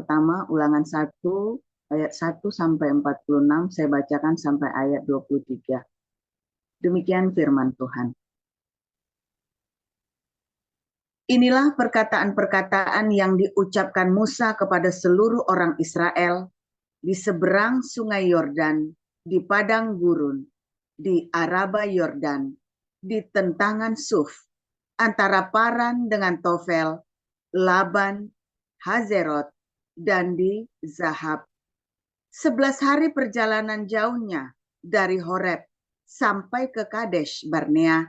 pertama, Ulangan 1 ayat 1 sampai 46, saya bacakan sampai ayat 23. Demikian firman Tuhan. Inilah perkataan-perkataan yang diucapkan Musa kepada seluruh orang Israel di seberang sungai Yordan, di padang gurun, di Araba Yordan, di tentangan Suf, antara Paran dengan Tofel, Laban, Hazerot, dan di Zahab. 11 hari perjalanan jauhnya dari Horeb sampai ke Kadesh Barnea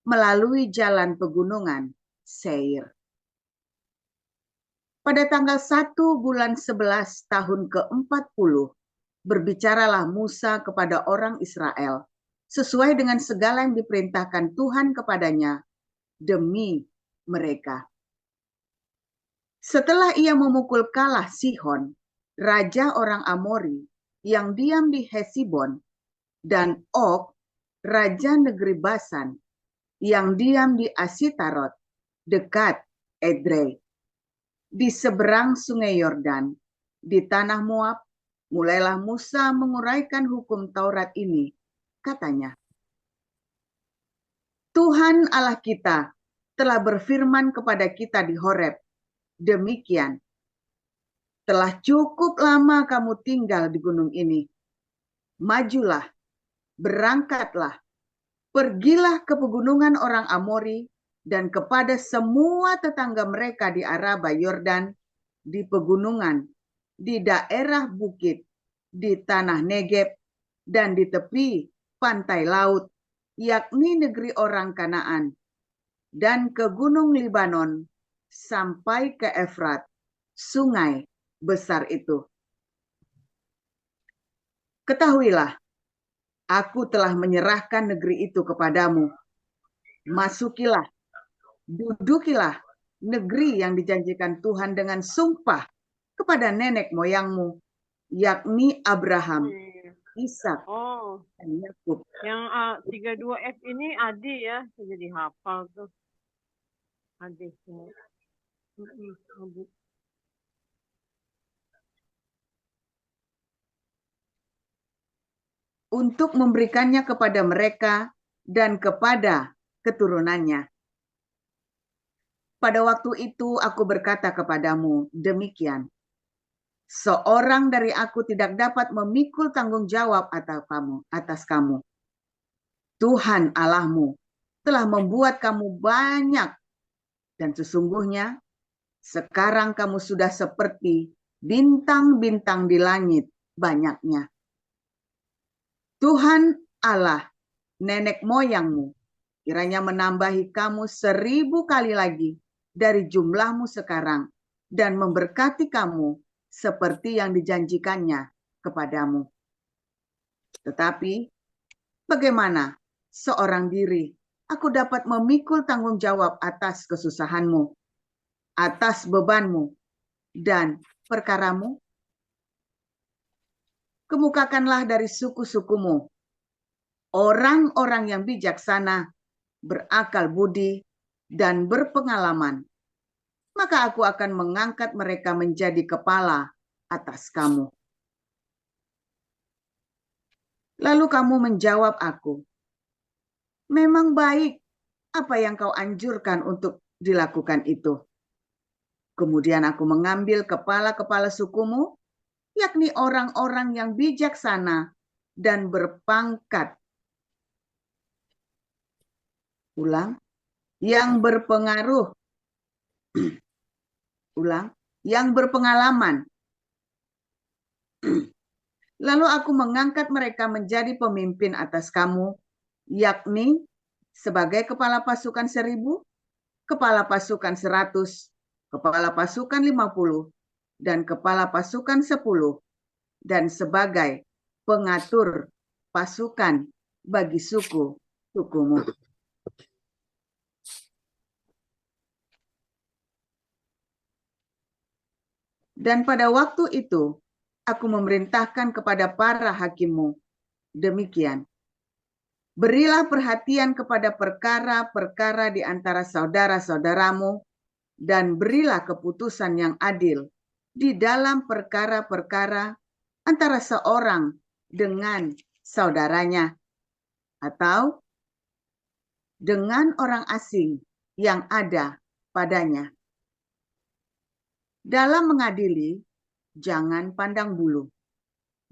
melalui jalan pegunungan Seir. Pada tanggal 1 bulan 11 tahun ke-40, berbicaralah Musa kepada orang Israel sesuai dengan segala yang diperintahkan Tuhan kepadanya demi mereka. Setelah ia memukul kalah Sihon, raja orang Amori yang diam di Hesibon, dan Og, raja negeri Basan yang diam di Asitarot, dekat Edrei, di seberang sungai Yordan, di tanah Moab, mulailah Musa menguraikan hukum Taurat ini. Katanya, Tuhan Allah kita telah berfirman kepada kita di Horeb, demikian, telah cukup lama kamu tinggal di gunung ini. Majulah, berangkatlah, pergilah ke pegunungan orang Amori dan kepada semua tetangga mereka di Araba Yordan, di pegunungan, di daerah bukit, di tanah Negeb, dan di tepi pantai laut, yakni negeri orang Kanaan, dan ke gunung Libanon, sampai ke Efrat, sungai besar itu. Ketahuilah, aku telah menyerahkan negeri itu kepadamu. Masukilah, dudukilah negeri yang dijanjikan Tuhan dengan sumpah kepada nenek moyangmu, yakni Abraham, Ishak, dan Yakub. Yang 32F ini Adi ya, saya jadi hafal tuh. Adi semua. Untuk memberikannya kepada mereka dan kepada keturunannya. Pada waktu itu aku berkata kepadamu, demikian. Seorang dari aku tidak dapat memikul tanggung jawab atas kamu. Tuhan Allahmu telah membuat kamu banyak, dan sesungguhnya sekarang kamu sudah seperti bintang-bintang di langit banyaknya. Tuhan Allah, nenek moyangmu, kiranya menambahi kamu 1000 kali lagi dari jumlahmu sekarang, dan memberkati kamu seperti yang dijanjikannya kepadamu. Tetapi, bagaimana seorang diri aku dapat memikul tanggung jawab atas kesusahanmu, atas bebanmu, dan perkaramu? Kemukakanlah dari suku-sukumu orang-orang yang bijaksana, berakal budi, dan berpengalaman. Maka aku akan mengangkat mereka menjadi kepala atas kamu. Lalu kamu menjawab aku, memang baik apa yang kau anjurkan untuk dilakukan itu. Kemudian aku mengambil kepala-kepala sukumu, yakni orang-orang yang bijaksana dan berpangkat. Ulang, yang berpengaruh. Ulang, yang berpengalaman. Lalu aku mengangkat mereka menjadi pemimpin atas kamu, yakni sebagai kepala pasukan 1000, kepala pasukan 100, kepala pasukan 50, dan kepala pasukan 10, dan sebagai pengatur pasukan bagi sukumu. Dan pada waktu itu, aku memerintahkan kepada para hakimmu, demikian. Berilah perhatian kepada perkara-perkara di antara saudara-saudaramu, dan berilah keputusan yang adil di dalam perkara-perkara antara seorang dengan saudaranya atau dengan orang asing yang ada padanya. Dalam mengadili, jangan pandang bulu,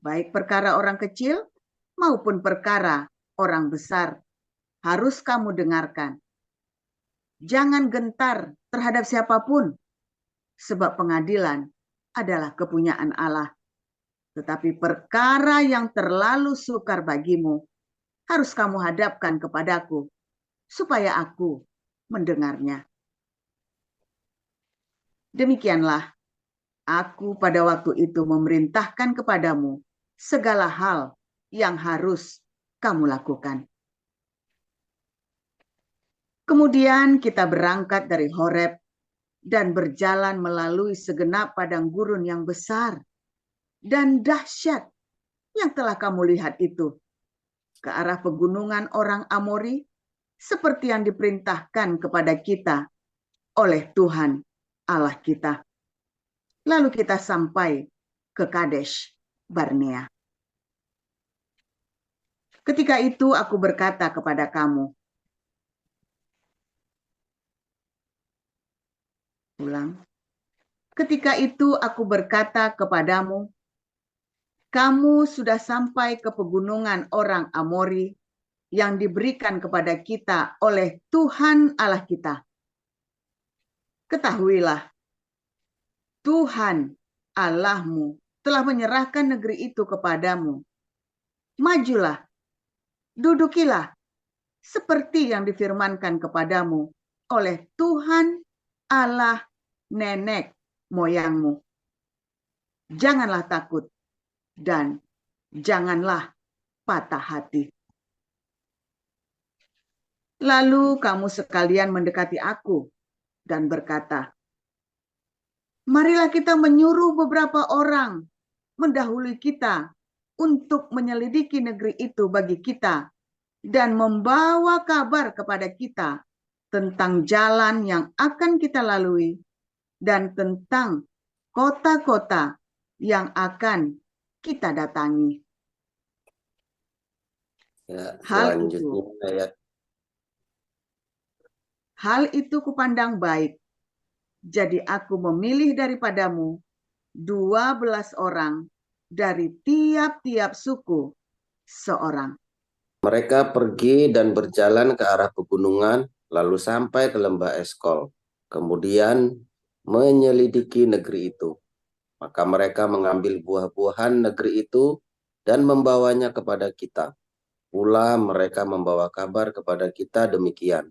baik perkara orang kecil maupun perkara orang besar, harus kamu dengarkan. Jangan gentar terhadap siapapun, sebab pengadilan adalah kepunyaan Allah. Tetapi perkara yang terlalu sukar bagimu, harus kamu hadapkan kepadaku, supaya aku mendengarnya. Demikianlah aku pada waktu itu memerintahkan kepadamu segala hal yang harus kamu lakukan. Kemudian kita berangkat dari Horeb dan berjalan melalui segenap padang gurun yang besar dan dahsyat yang telah kamu lihat itu, ke arah pegunungan orang Amori, seperti yang diperintahkan kepada kita oleh Tuhan Allah kita. Lalu kita sampai ke Kadesh Barnea. Ketika itu aku berkata kepada kamu, ketika itu aku berkata kepadamu, kamu sudah sampai ke pegunungan orang Amori yang diberikan kepada kita oleh Tuhan Allah kita. Ketahuilah, Tuhan Allahmu telah menyerahkan negeri itu kepadamu. Majulah, dudukilah, seperti yang difirmankan kepadamu oleh Tuhan Allah nenek moyangmu. Janganlah takut dan janganlah patah hati. Lalu kamu sekalian mendekati aku dan berkata, marilah kita menyuruh beberapa orang mendahului kita untuk menyelidiki negeri itu bagi kita dan membawa kabar kepada kita tentang jalan yang akan kita lalui dan tentang kota-kota yang akan kita datangi. Ya, Hal itu kupandang baik. Jadi aku memilih daripadamu 12 orang dari tiap-tiap suku seorang. Mereka pergi dan berjalan ke arah pegunungan, lalu sampai ke lembah Eskol. Kemudian menyelidiki negeri itu. Maka mereka mengambil buah-buahan negeri itu dan membawanya kepada kita. Pula mereka membawa kabar kepada kita demikian.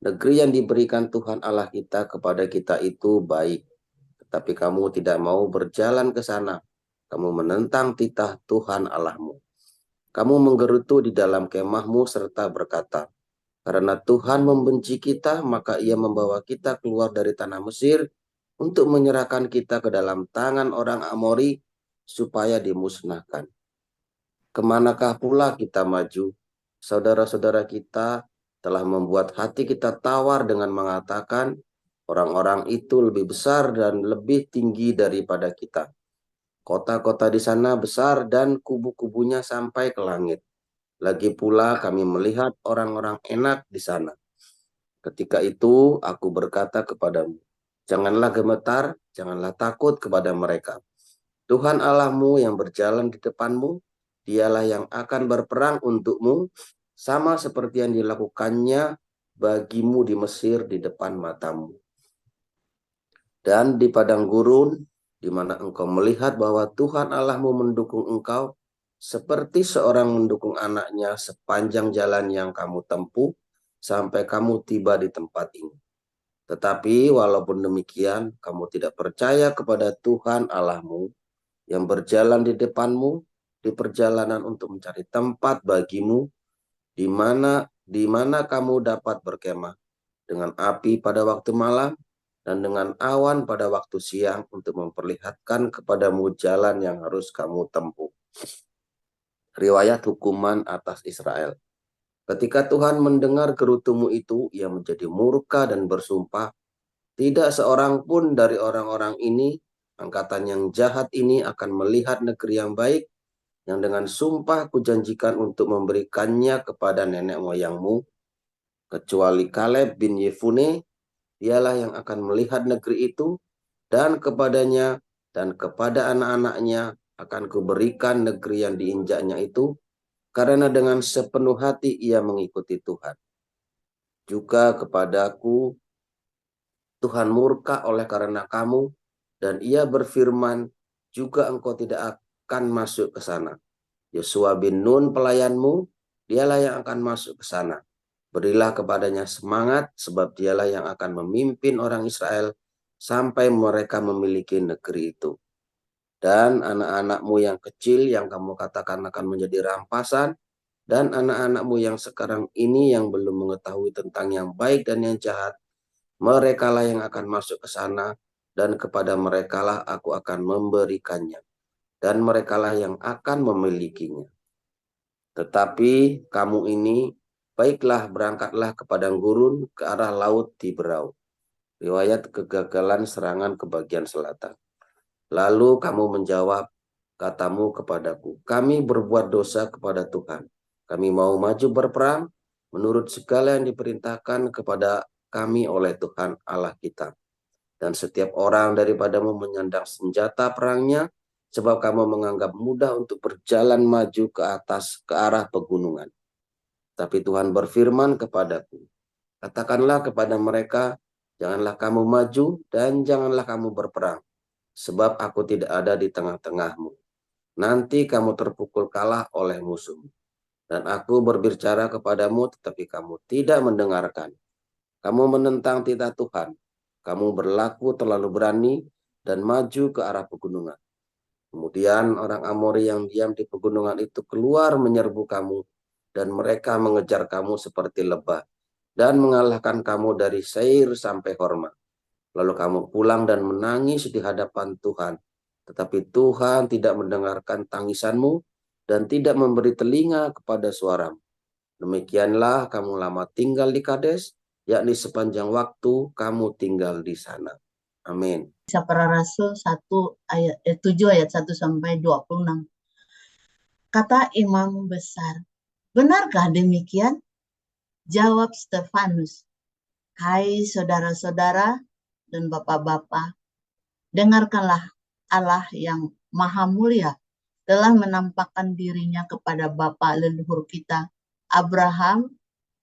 Negeri yang diberikan Tuhan Allah kita kepada kita itu baik. Tetapi kamu tidak mau berjalan ke sana. Kamu menentang titah Tuhan Allahmu. Kamu menggerutu di dalam kemahmu serta berkata, karena Tuhan membenci kita, maka ia membawa kita keluar dari tanah Mesir untuk menyerahkan kita ke dalam tangan orang Amori supaya dimusnahkan. Kemanakah pula kita maju? Saudara-saudara kita telah membuat hati kita tawar dengan mengatakan, orang-orang itu lebih besar dan lebih tinggi daripada kita. Kota-kota di sana besar dan kubu-kubunya sampai ke langit. Lagi pula kami melihat orang-orang enak di sana. Ketika itu aku berkata kepadamu, janganlah gemetar, janganlah takut kepada mereka. Tuhan Allahmu yang berjalan di depanmu, dialah yang akan berperang untukmu, sama seperti yang dilakukannya bagimu di Mesir di depan matamu. Dan di padang gurun, di mana engkau melihat bahwa Tuhan Allahmu mendukung engkau, seperti seorang mendukung anaknya sepanjang jalan yang kamu tempuh, sampai kamu tiba di tempat ini. Tetapi walaupun demikian, kamu tidak percaya kepada Tuhan Allahmu, yang berjalan di depanmu, di perjalanan untuk mencari tempat bagimu, di mana kamu dapat berkemah, dengan api pada waktu malam, dan dengan awan pada waktu siang untuk memperlihatkan kepadamu jalan yang harus kamu tempuh. Riwayat hukuman atas Israel. Ketika Tuhan mendengar gerutumu itu, ia menjadi murka dan bersumpah, tidak seorang pun dari orang-orang ini Angkatan yang jahat ini akan melihat negeri yang baik, yang dengan sumpah kujanjikan untuk memberikannya kepada nenek moyangmu, kecuali Kaleb bin Yefune, dialah yang akan melihat negeri itu, dan kepadanya dan kepada anak-anaknya akan kuberikan negeri yang diinjaknya itu, karena dengan sepenuh hati ia mengikuti Tuhan. Juga kepadaku Tuhan murka oleh karena kamu, dan ia berfirman, juga engkau tidak akan masuk ke sana. Yosua bin Nun pelayanmu, dialah yang akan masuk ke sana. Berilah kepadanya semangat, sebab dialah yang akan memimpin orang Israel sampai mereka memiliki negeri itu. Dan anak-anakmu yang kecil yang kamu katakan akan menjadi rampasan, dan anak-anakmu yang sekarang ini yang belum mengetahui tentang yang baik dan yang jahat, merekalah yang akan masuk ke sana, dan kepada merekalah aku akan memberikannya, dan merekalah yang akan memilikinya. Tetapi kamu ini, baiklah berangkatlah ke padang gurun ke arah laut Tiberau. Riwayat kegagalan serangan ke bagian selatan. Lalu kamu menjawab, katamu kepadaku, kami berbuat dosa kepada Tuhan. Kami mau maju berperang menurut segala yang diperintahkan kepada kami oleh Tuhan Allah kita. Dan setiap orang daripadamu menyandang senjata perangnya, sebab kamu menganggap mudah untuk berjalan maju ke atas ke arah pegunungan. Tapi Tuhan berfirman kepadaku, katakanlah kepada mereka, janganlah kamu maju dan janganlah kamu berperang, sebab aku tidak ada di tengah-tengahmu. Nanti kamu terpukul kalah oleh musuh. Dan aku berbicara kepadamu, tetapi kamu tidak mendengarkan. Kamu menentang titah Tuhan. Kamu berlaku terlalu berani dan maju ke arah pegunungan. Kemudian orang Amori yang diam di pegunungan itu keluar menyerbu kamu, dan mereka mengejar kamu seperti lebah, dan mengalahkan kamu dari Seir sampai Horma. Lalu kamu pulang dan menangis di hadapan Tuhan. Tetapi Tuhan tidak mendengarkan tangisanmu dan tidak memberi telinga kepada suaramu. Demikianlah kamu lama tinggal di Kades, yakni sepanjang waktu kamu tinggal di sana. Amin. Kisah Para Rasul 7 ayat 1 sampai 26. Kata imam besar, benarkah demikian? Jawab Stefanus, hai saudara-saudara dan bapak-bapak, dengarkanlah, Allah yang maha mulia telah menampakkan dirinya kepada bapa leluhur kita, Abraham,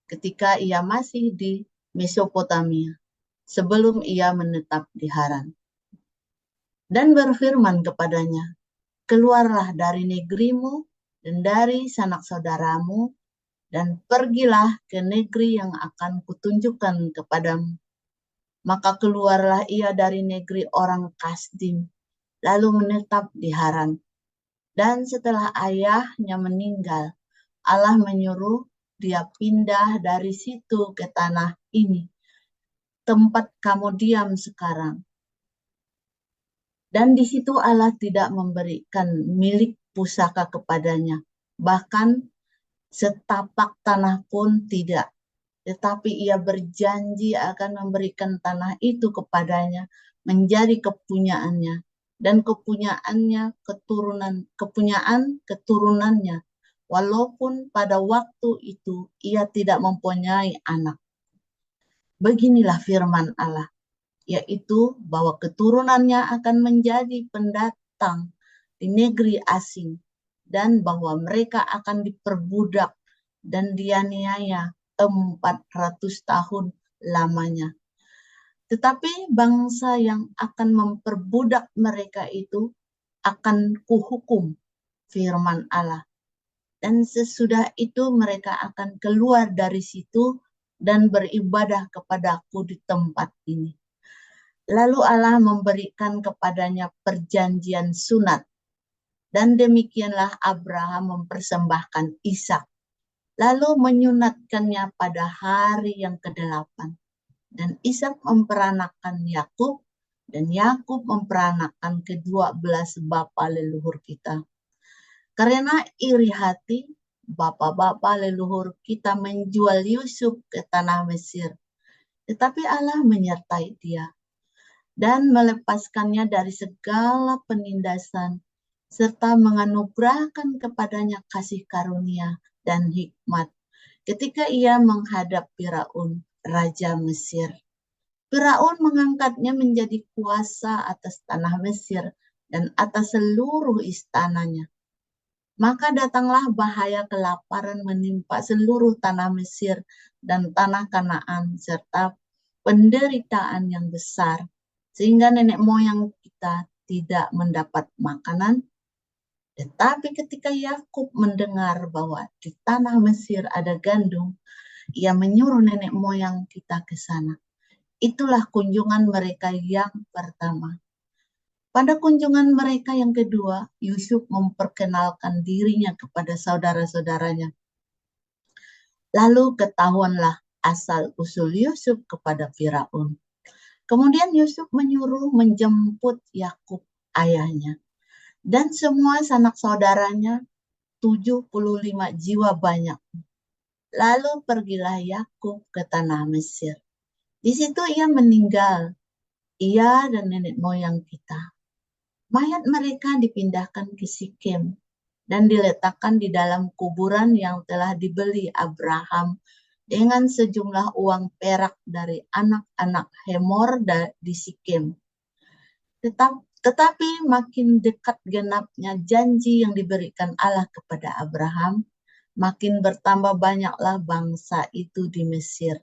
ketika ia masih di Mesopotamia, sebelum ia menetap di Haran. Dan berfirman kepadanya, keluarlah dari negerimu dan dari sanak saudaramu, dan pergilah ke negeri yang akan kutunjukkan kepadamu. Maka keluarlah ia dari negeri orang Kasdim, lalu menetap di Haran. Dan setelah ayahnya meninggal, Allah menyuruh dia pindah dari situ ke tanah ini, tempat kamu diam sekarang. Dan di situ Allah tidak memberikan milik pusaka kepadanya, bahkan setapak tanah pun tidak. Tetapi ia berjanji akan memberikan tanah itu kepadanya menjadi kepunyaannya, dan kepunyaan keturunannya, walaupun pada waktu itu ia tidak mempunyai anak. Beginilah firman Allah, yaitu bahwa keturunannya akan menjadi pendatang di negeri asing, dan bahwa mereka akan diperbudak dan dianiaya 400 tahun lamanya. Tetapi bangsa yang akan memperbudak mereka itu akan kuhukum, firman Allah. Dan sesudah itu mereka akan keluar dari situ dan beribadah kepadaku di tempat ini. Lalu Allah memberikan kepadanya perjanjian sunat. Dan demikianlah Abraham mempersembahkan Ishak. Lalu menyunatkannya pada hari yang ke-8. Dan Ishak memperanakan Yakub, dan Yakub memperanakan ke-12 bapa leluhur kita. Karena iri hati, bapa-bapa leluhur kita menjual Yusuf ke tanah Mesir. Tetapi Allah menyertai dia. dan melepaskannya dari segala penindasan, serta menganugerahkan kepadanya kasih karunia dan hikmat ketika ia menghadap Firaun, Raja Mesir. Firaun mengangkatnya menjadi kuasa atas tanah Mesir dan atas seluruh istananya. Maka datanglah bahaya kelaparan menimpa seluruh tanah Mesir dan tanah Kanaan, serta penderitaan yang besar, sehingga nenek moyang kita tidak mendapat makanan. Tetapi ketika Yakub mendengar bahwa di tanah Mesir ada gandum, ia menyuruh nenek moyang kita ke sana. Itulah kunjungan mereka yang pertama. Pada kunjungan mereka yang kedua, Yusuf memperkenalkan dirinya kepada saudara-saudaranya. Lalu ketahuanlah asal-usul Yusuf kepada Firaun. Kemudian Yusuf menyuruh menjemput Yakub ayahnya dan semua sanak saudaranya, 75 jiwa banyak. Lalu pergilah Yakub ke tanah Mesir. Di situ ia meninggal, ia dan nenek moyang kita. Mayat mereka dipindahkan ke Sikem dan diletakkan di dalam kuburan yang telah dibeli Abraham dengan sejumlah uang perak dari anak-anak Hemor di Sikem. Tetapi makin dekat genapnya janji yang diberikan Allah kepada Abraham, makin bertambah banyaklah bangsa itu di Mesir,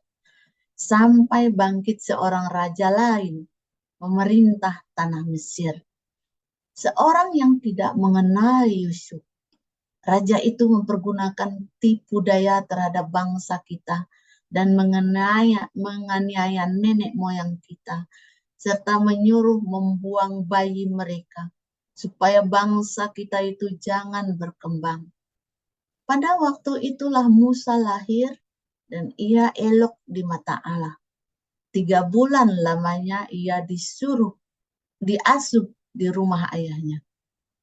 sampai bangkit seorang raja lain memerintah tanah Mesir. Seorang yang tidak mengenali Yusuf. Raja itu mempergunakan tipu daya terhadap bangsa kita dan menganiaya nenek moyang kita, serta menyuruh membuang bayi mereka, supaya bangsa kita itu jangan berkembang. Pada waktu itulah Musa lahir dan ia elok di mata Allah. 3 bulan lamanya ia diasuh di rumah ayahnya.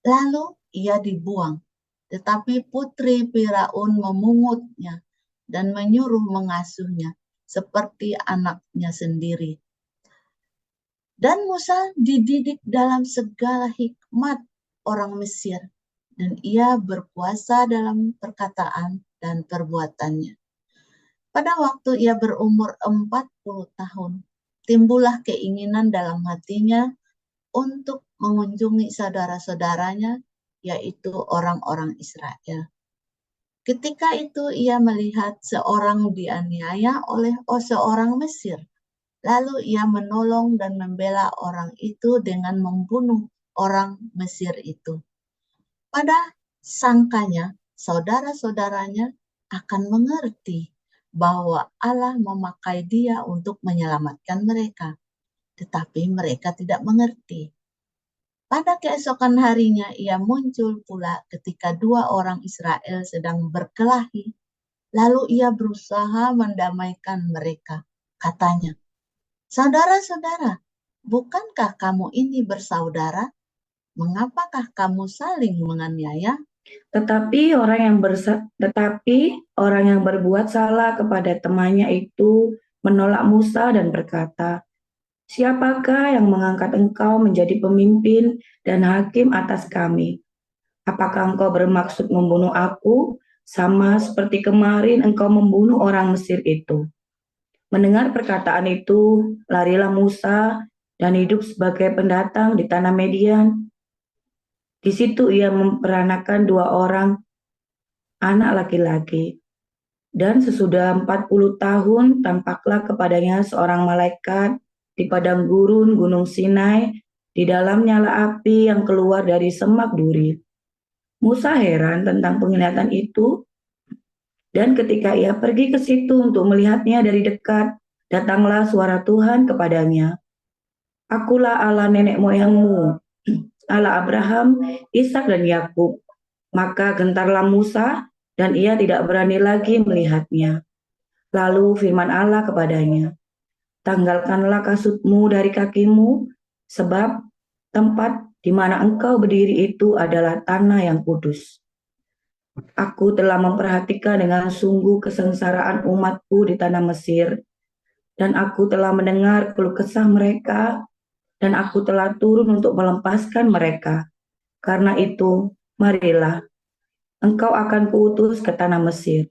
Lalu ia dibuang, tetapi putri Firaun memungutnya dan menyuruh mengasuhnya seperti anaknya sendiri. Dan Musa dididik dalam segala hikmat orang Mesir, dan ia berkuasa dalam perkataan dan perbuatannya. Pada waktu ia berumur 40 tahun, timbullah keinginan dalam hatinya untuk mengunjungi saudara-saudaranya, yaitu orang-orang Israel. Ketika itu ia melihat seorang dianiaya oleh seorang Mesir. Lalu ia menolong dan membela orang itu dengan membunuh orang Mesir itu. Pada sangkanya, saudara-saudaranya akan mengerti bahwa Allah memakai dia untuk menyelamatkan mereka. Tetapi mereka tidak mengerti. Pada keesokan harinya ia muncul pula ketika 2 orang Israel sedang berkelahi. Lalu ia berusaha mendamaikan mereka. Katanya, "Saudara-saudara, bukankah kamu ini bersaudara? Mengapakah kamu saling menganiaya?" Tetapi orang yang berbuat salah kepada temannya itu menolak Musa dan berkata, "Siapakah yang mengangkat engkau menjadi pemimpin dan hakim atas kami? Apakah engkau bermaksud membunuh aku, sama seperti kemarin engkau membunuh orang Mesir itu?" Mendengar perkataan itu, larilah Musa dan hidup sebagai pendatang di tanah Median. Di situ ia memperanakan 2 orang anak laki-laki. Dan sesudah 40 tahun tampaklah kepadanya seorang malaikat di padang gurun Gunung Sinai, di dalam nyala api yang keluar dari semak duri. Musa heran tentang penglihatan itu, dan ketika ia pergi ke situ untuk melihatnya dari dekat, datanglah suara Tuhan kepadanya. "Akulah Allah nenek moyangmu, Allah Abraham, Ishak dan Yakub." Maka gentarlah Musa dan ia tidak berani lagi melihatnya. Lalu firman Allah kepadanya, "Tanggalkanlah kasutmu dari kakimu, sebab tempat di mana engkau berdiri itu adalah tanah yang kudus. Aku telah memperhatikan dengan sungguh kesengsaraan umatku di tanah Mesir, dan aku telah mendengar keluh kesah mereka dan aku telah turun untuk melepaskan mereka. Karena itu, marilah, engkau akan kuutus ke tanah Mesir.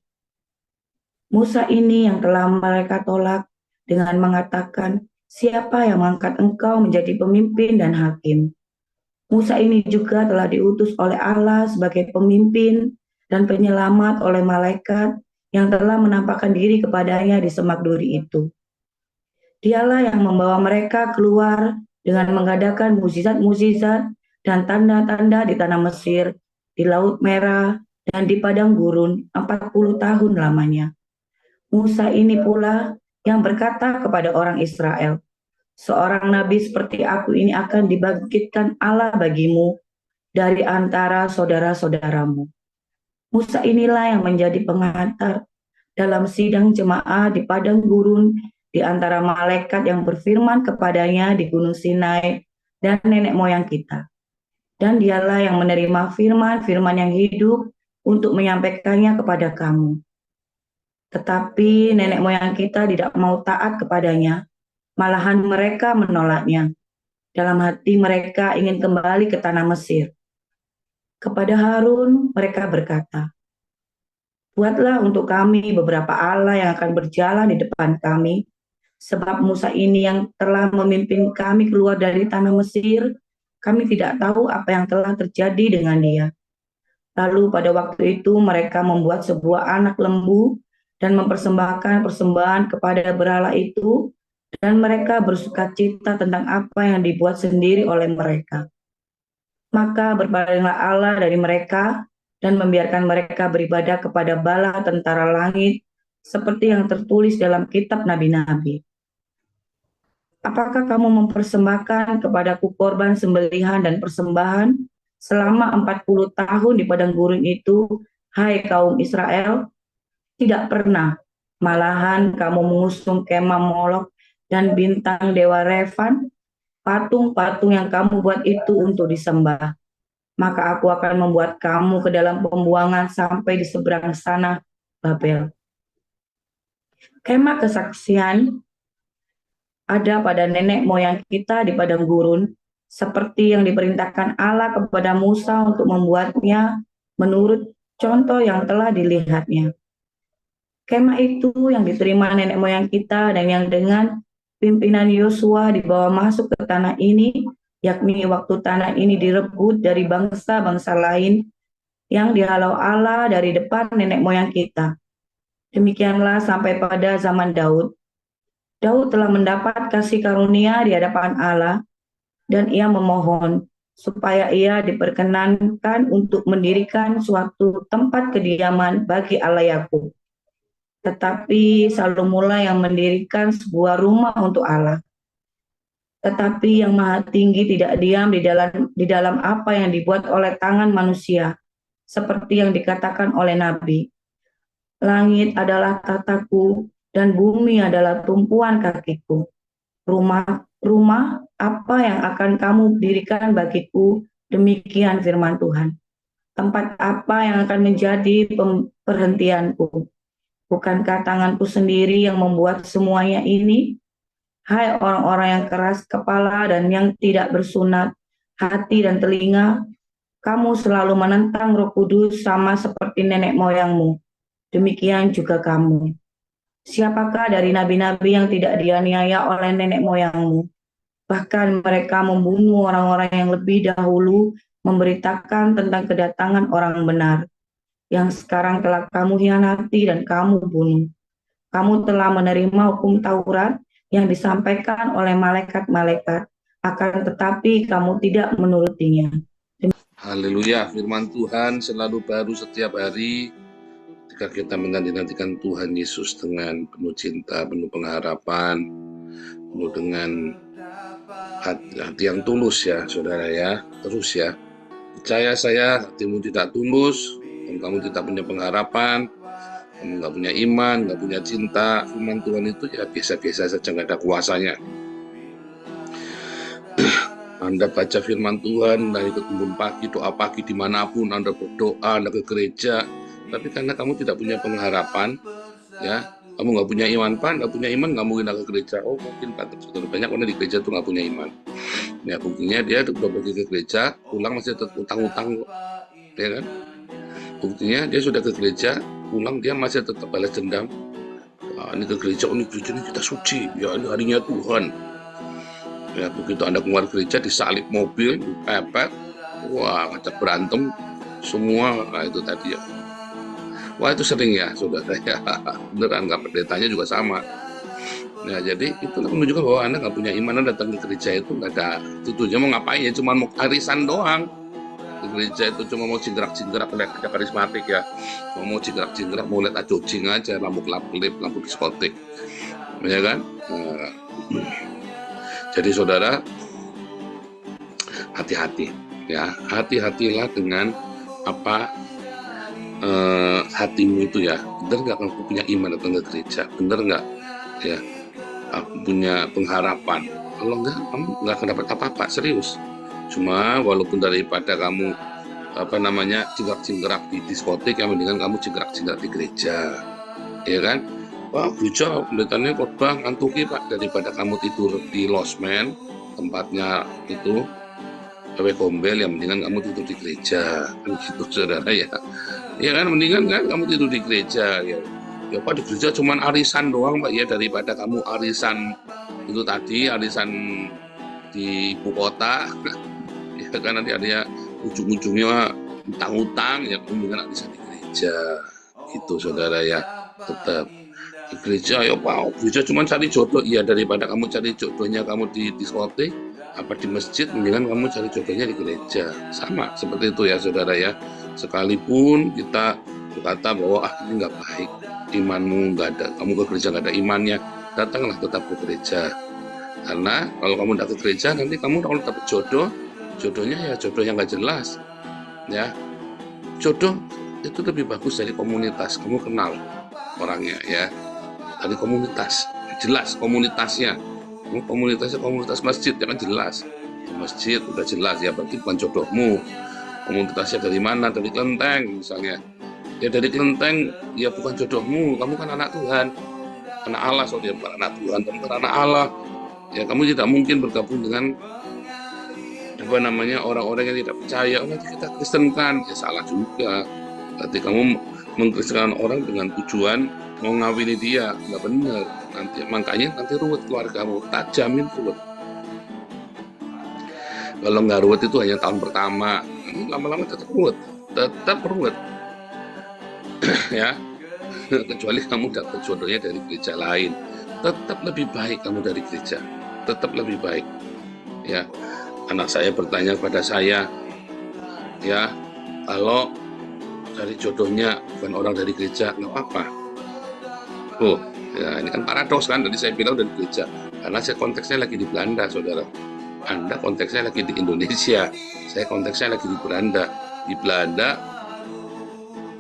Musa ini yang telah mereka tolak dengan mengatakan, siapa yang mengangkat engkau menjadi pemimpin dan hakim? Musa ini juga telah diutus oleh Allah sebagai pemimpin dan penyelamat oleh malaikat yang telah menampakkan diri kepadanya di semak duri itu. Dialah yang membawa mereka keluar dengan mengadakan mukjizat-mukjizat dan tanda-tanda di tanah Mesir, di Laut Merah, dan di padang gurun 40 tahun lamanya. Musa ini pula yang berkata kepada orang Israel, seorang nabi seperti aku ini akan dibangkitkan Allah bagimu dari antara saudara-saudaramu. Musa inilah yang menjadi pengantar dalam sidang jemaah di padang gurun di antara malaikat yang berfirman kepadanya di Gunung Sinai dan nenek moyang kita. Dan dialah yang menerima firman-firman yang hidup untuk menyampaikannya kepada kamu. Tetapi nenek moyang kita tidak mau taat kepadanya, malahan mereka menolaknya. Dalam hati mereka ingin kembali ke tanah Mesir. Kepada Harun mereka berkata, buatlah untuk kami beberapa Allah yang akan berjalan di depan kami, sebab Musa ini yang telah memimpin kami keluar dari tanah Mesir, kami tidak tahu apa yang telah terjadi dengan dia. Lalu pada waktu itu mereka membuat sebuah anak lembu dan mempersembahkan persembahan kepada berhala itu, dan mereka bersukacita tentang apa yang dibuat sendiri oleh mereka. Maka berpalinglah Allah dari mereka dan membiarkan mereka beribadah kepada bala tentara langit, seperti yang tertulis dalam kitab nabi-nabi. Apakah kamu mempersembahkan kepadaku korban sembelihan dan persembahan selama 40 tahun di padang gurun itu, hai kaum Israel? Tidak pernah. Malahan kamu mengusung kemah Molok dan bintang dewa Revan, patung-patung yang kamu buat itu untuk disembah. Maka aku akan membuat kamu ke dalam pembuangan sampai di seberang sana, Babel. Kemah kesaksian ada pada nenek moyang kita di padang gurun, seperti yang diperintahkan Allah kepada Musa untuk membuatnya menurut contoh yang telah dilihatnya. Kemah itu yang diterima nenek moyang kita dan yang dengan pimpinan Yosua dibawa masuk ke tanah ini, yakni waktu tanah ini direbut dari bangsa-bangsa lain yang dihalau Allah dari depan nenek moyang kita. Demikianlah sampai pada zaman Daud. Daud telah mendapat kasih karunia di hadapan Allah dan ia memohon supaya ia diperkenankan untuk mendirikan suatu tempat kediaman bagi Allah Yakub. Tetapi Salomon yang mendirikan sebuah rumah untuk Allah. Tetapi yang Maha Tinggi tidak diam di dalam apa yang dibuat oleh tangan manusia, seperti yang dikatakan oleh Nabi. Langit adalah tataku dan bumi adalah tumpuan kakiku. Rumah apa yang akan kamu dirikan bagiku, demikian firman Tuhan. Tempat apa yang akan menjadi perhentianku? Bukankah tanganku sendiri yang membuat semuanya ini? Hai orang-orang yang keras kepala dan yang tidak bersunat hati dan telinga, kamu selalu menentang Roh Kudus sama seperti nenek moyangmu. Demikian juga kamu. Siapakah dari nabi-nabi yang tidak dianiaya oleh nenek moyangmu? Bahkan mereka membunuh orang-orang yang lebih dahulu memberitakan tentang kedatangan orang benar, yang sekarang telah kamu hianati dan kamu bunuh. Kamu telah menerima hukum Taurat yang disampaikan oleh malaikat-malaikat, akan tetapi kamu tidak menurutinya. Haleluya, firman Tuhan selalu baru setiap hari ketika kita menanti-nantikan Tuhan Yesus dengan penuh cinta, penuh pengharapan, penuh dengan hati yang tulus ya saudara ya. Terus ya, percaya saya hatimu tidak tulus, dan kamu tidak punya pengharapan, kamu nggak punya iman, nggak punya cinta, firman Tuhan itu ya biasa-biasa saja, nggak ada kuasanya. Anda baca firman Tuhan, Anda ikut bangun pagi, doa pagi dimanapun, Anda berdoa, Anda ke gereja, tapi karena kamu tidak punya pengharapan, ya, kamu nggak punya iman, nggak punya iman, nggak mungkin ke gereja. Oh mungkin banyak orang di gereja tuh nggak punya iman. Ya buktinya dia udah pergi ke gereja, pulang masih tetap utang-utang, ya kan? Buktinya dia sudah ke gereja, pulang dia masih tetap balas dendam. Nah, ini ke gereja, ini gereja ini kita suci, ya ini harinya Tuhan. Ya begitu Anda keluar gereja disalib mobil, dipepet, wah ngajak berantem semua. Nah itu tadi ya. Wah itu sering ya saudara ya. Beneran, nggak pendetanya juga sama. Nah, jadi itu menunjukkan bahwa Anda nggak punya iman. Anda datang ke gereja itu nggak ada tujuannya mau ngapain ya, cuma mau arisan doang. Ke gereja itu cuma mau jingkrak-jingkrak, lihat karismatik ya. Mau jingkrak-jingkrak, mau lihat ajojing aja, lampu kelap-kelip, lampu diskotik. Ya kan? Nah, jadi saudara, hati-hati ya. Hati-hatilah dengan apa hatimu itu ya. Bener nggak kamu punya iman datang ke gereja? Bener nggak? Ya. Aku punya pengharapan. Kalau enggak, kamu nggak akan dapat apa-apa, serius. Cuma walaupun daripada kamu jingkrak-jingkrak di diskotik, yang mendingan kamu jingkrak-jingkrak di gereja, ya kan? Wah, gereja pendetanya khotbah ngantuki Pak, daripada kamu tidur di losmen, tempatnya itu cewek gombel, yang mendingan kamu tidur di gereja, kan gitu saudara ya. Ya kan, mendingan kan kamu tidur di gereja ya. Ya Pak, di gereja cuman arisan doang Pak ya, daripada kamu arisan itu tadi, arisan di ibu kota ya kan, nanti ada ya ujung-ujungnya utang-utang, ya mendingan arisan di gereja gitu saudara ya. Tetap di gereja ya Pak, gereja cuman cari jodoh, iya, daripada kamu cari jodohnya kamu di diskotik apa di masjid, mendingan kamu cari jodohnya di gereja. Sama seperti itu ya saudara ya. Sekalipun kita berkata bahwa ini nggak baik, imanmu nggak ada, kamu ke gereja nggak ada imannya, datanglah tetap ke gereja. Karena kalau kamu datang ke gereja, nanti kamu kalau dapat jodoh, jodohnya ya jodoh yang nggak jelas ya. Jodoh itu lebih bagus dari komunitas, kamu kenal orangnya ya, dari komunitas jelas komunitasnya. Komunitasnya komunitas masjid ya kan jelas, di masjid udah jelas ya, berarti bukan jodohmu. Komunitasnya dari mana? Dari kelenteng misalnya. Ya dari kelenteng, ya bukan jodohmu. Kamu kan anak Tuhan, anak Allah, soalnya bukan anak Tuhan, kamu kan anak Allah. Ya kamu tidak mungkin bergabung dengan orang-orang yang tidak percaya. Oh, nanti kita kristenkan, ya salah juga. Berarti kamu mengkristenkan orang dengan tujuan mau ngawini dia, nggak benar. Makanya nanti ruwet keluargamu, tak jamin ruwet. Kalau nggak ruwet itu hanya tahun pertama, lama-lama tetap ruwet. Ya, kecuali kamu dapat jodohnya dari gereja lain, tetap lebih baik kamu dari gereja, tetap lebih baik. Ya, anak saya bertanya kepada saya, ya, kalau cari jodohnya bukan orang dari gereja, nggak apa-apa. Oh, ya ini kan paradoks kan, tadi saya bilang dari gereja, karena saya konteksnya lagi di Belanda, saudara. Anda konteksnya lagi di Indonesia, saya konteksnya lagi di Belanda. Di Belanda,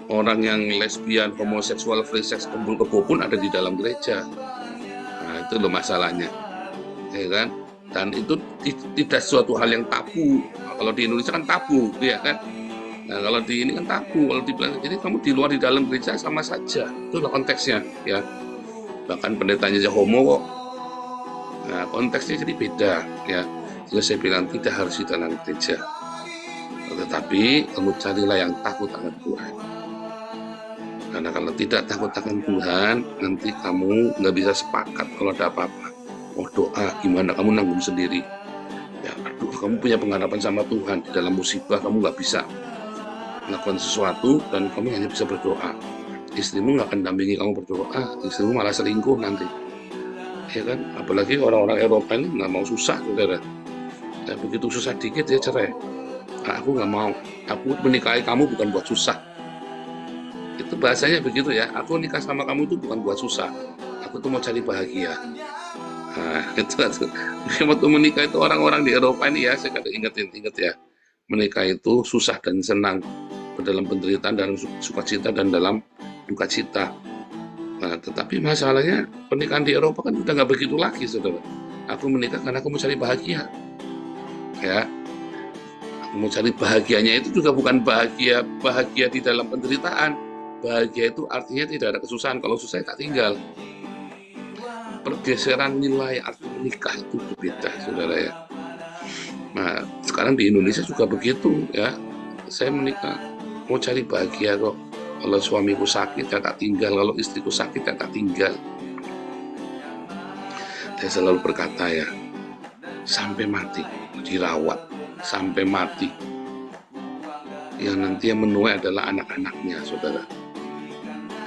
orang yang lesbian, homoseksual, free sex, kumpul kebo pun ada di dalam gereja. Nah, itu loh masalahnya, ya kan? Dan itu tidak suatu hal yang tabu. Nah, kalau di Indonesia kan tabu, ya kan? Nah, kalau di ini kan tabu, kalau di Belanda, jadi kamu di luar di dalam gereja sama saja. Itulah konteksnya, ya. Bahkan pendetanya aja homo kok. Nah, konteksnya jadi beda, ya. Jadi saya bilang tidak harus di dalam gereja. Tetapi kamu carilah yang takut akan Tuhan. Karena kalau tidak takut akan Tuhan, nanti kamu nggak bisa sepakat kalau ada apa-apa. Mau doa gimana, kamu nanggung sendiri. Ya, aduh, kamu punya pengharapan sama Tuhan, di dalam musibah kamu nggak bisa melakukan sesuatu dan kamu hanya bisa berdoa. Istrimu nggak akan dampingi kamu berdoa, istrimu malah selingkuh nanti. Ya kan? Apalagi orang-orang Eropa ini nggak mau susah, saudara. Dan begitu susah dikit dia cerai. Nah, aku nggak mau, aku menikahi kamu bukan buat susah. Itu bahasanya begitu ya, aku nikah sama kamu itu bukan buat susah, aku tuh mau cari bahagia. Nah, itu waktu menikah itu orang-orang di Eropa ini ya, saya kadang inget ya, menikah itu susah dan senang, dalam penderitaan dan sukacita dan dalam duka cita. Nah, tetapi masalahnya pernikahan di Eropa kan udah nggak begitu lagi, saudara. Aku menikah karena aku mau cari bahagia, ya. Aku mau cari bahagianya itu juga bukan bahagia di dalam penderitaan. Bahagia itu artinya tidak ada kesusahan. Kalau susah tak tinggal. Pergeseran nilai arti menikah itu berbeda, saudara ya. Nah, sekarang di Indonesia juga begitu ya. Saya menikah mau cari bahagia kok. Kalau suamiku sakit ya tak tinggal, kalau istriku sakit ya tak tinggal. Saya selalu berkata ya, sampai mati dirawat, sampai mati. Yang nanti yang menuai adalah anak-anaknya, saudara.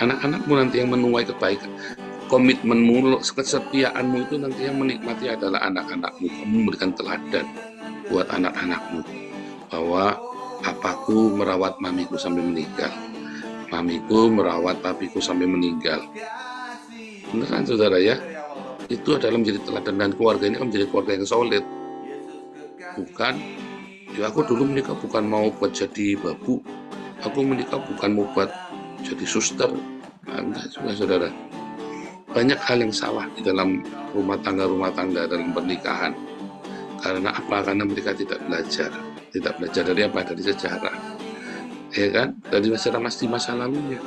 Anak-anakmu nanti yang menuai kebaikan. Komitmenmu, kesetiaanmu itu nanti yang menikmati adalah anak-anakmu. Kamu memberikan teladan buat anak-anakmu bahwa papaku merawat mamiku sampai meninggal, mamiku merawat papiku sampai meninggal. Beneran saudara ya, itu adalah menjadi teladan, dan keluarga ini akan menjadi keluarga yang solid. Bukan, ya aku dulu menikah bukan mau buat jadi babu, aku menikah bukan mau buat jadi suster. Enggak juga saudara. Banyak hal yang salah di dalam rumah tangga dalam pernikahan. Karena apa? Karena mereka tidak belajar dari apa? Dari sejarah, ya kan? Dari masa lalunya.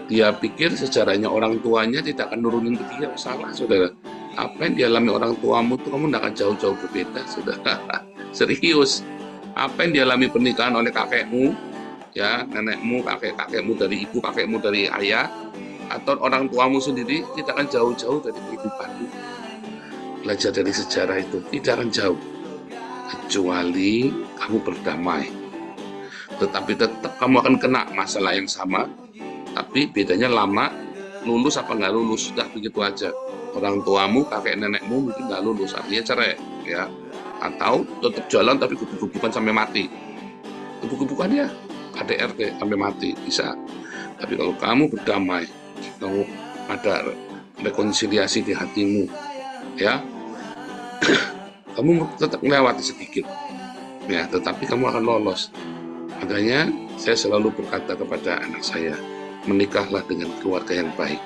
Dia pikir sejarahnya orang tuanya tidak akan nurunin ke dia. Salah, saudara. Apa yang dialami orang tuamu itu kamu tidak akan jauh-jauh berbeda, saudara. Serius. Apa yang dialami pernikahan oleh kakekmu, ya, nenekmu, kakekmu dari ibu, kakekmu dari ayah, atau orang tuamu sendiri, tidak akan jauh-jauh dari kehidupanmu. Belajar dari sejarah itu tidak akan jauh, kecuali kamu berdamai. Tetapi tetap kamu akan kena masalah yang sama, tapi bedanya lama, lulus apa nggak lulus, sudah begitu aja. Orang tuamu, kakek nenekmu mungkin nggak lulus, artinya cerai, ya. Atau tetap jalan tapi gebuk-gebukan sampai mati. Gebuk-gebukan ya, KDRT sampai mati, bisa. Tapi kalau kamu berdamai, kamu ada rekonsiliasi di hatimu, ya, kamu tetap melewati sedikit, ya, tetapi kamu akan lolos. Makanya saya selalu berkata kepada anak saya, menikahlah dengan keluarga yang baik.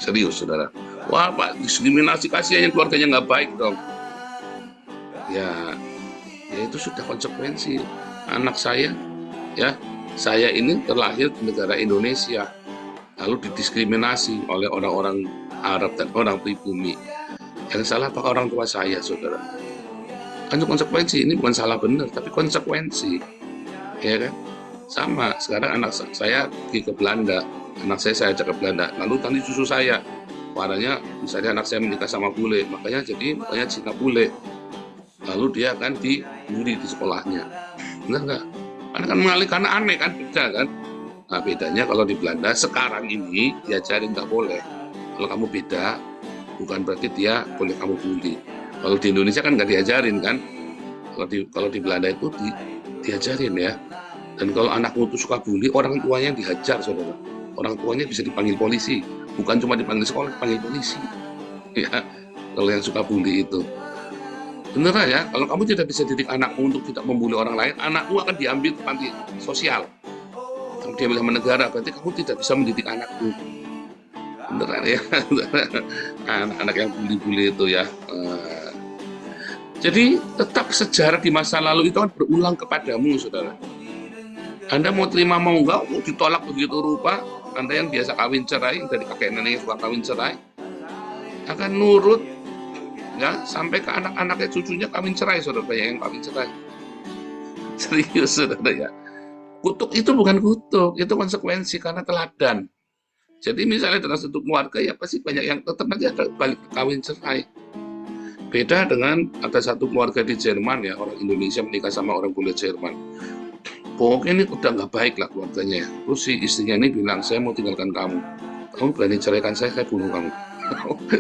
Serius, saudara. Wah, Pak, diskriminasi, kasihan yang keluarganya nggak baik dong. Ya itu sudah konsekuensi. Anak saya, ya, saya ini terlahir di negara Indonesia, lalu didiskriminasi oleh orang-orang Arab dan orang pribumi. Yang salah apakah orang tua saya, saudara? Kan konsekuensi, ini bukan salah benar, tapi konsekuensi, ya kan? Sama, sekarang anak saya pergi ke Belanda, anak saya ajak ke Belanda, lalu tadi susu saya, warnanya misalnya anak saya menikah sama bule, makanya Cina bule, lalu dia akan dibully di sekolahnya. Enggak, karena kan mengalihkan aneh kan, beda kan. Nah, bedanya kalau di Belanda sekarang ini diajarin nggak boleh. Kalau kamu beda, bukan berarti dia boleh kamu bully. Kalau di Indonesia kan nggak diajarin kan. Kalau di Belanda itu diajarin ya. Dan kalau anakmu itu suka bully, orang tuanya dihajar, saudara. Orang tuanya bisa dipanggil polisi, bukan cuma dipanggil sekolah, dipanggil polisi. Ya, kalau yang suka bully itu. Beneran ya, kalau kamu tidak bisa didik anakmu untuk tidak membuli orang lain, anakmu akan diambil ke panti sosial. Kalau diambil sama negara, berarti kamu tidak bisa mendidik anakmu. Beneran ya, anak-anak yang bully-bully itu ya. Jadi tetap sejarah di masa lalu itu akan berulang kepadamu, saudara. Anda mau terima mau enggak, mau ditolak begitu rupa, Anda yang biasa kawin cerai, dari kakek nenek yang suka kawin cerai, akan nurut, ya, sampai ke anak-anaknya, cucunya kawin cerai, saudara, yang kawin cerai. Serius, saudara ya. Kutuk itu bukan kutuk, itu konsekuensi karena teladan. Jadi misalnya dalam satu keluarga ya pasti banyak yang tetap nanti ada balik kawin cerai. Beda dengan ada satu keluarga di Jerman ya, orang Indonesia menikah sama orang bule Jerman. Pokoknya ini udah nggak baik lah keluarganya ya. Terus si istrinya ini bilang, saya mau tinggalkan kamu. Kamu berani ceraikan saya bunuh kamu.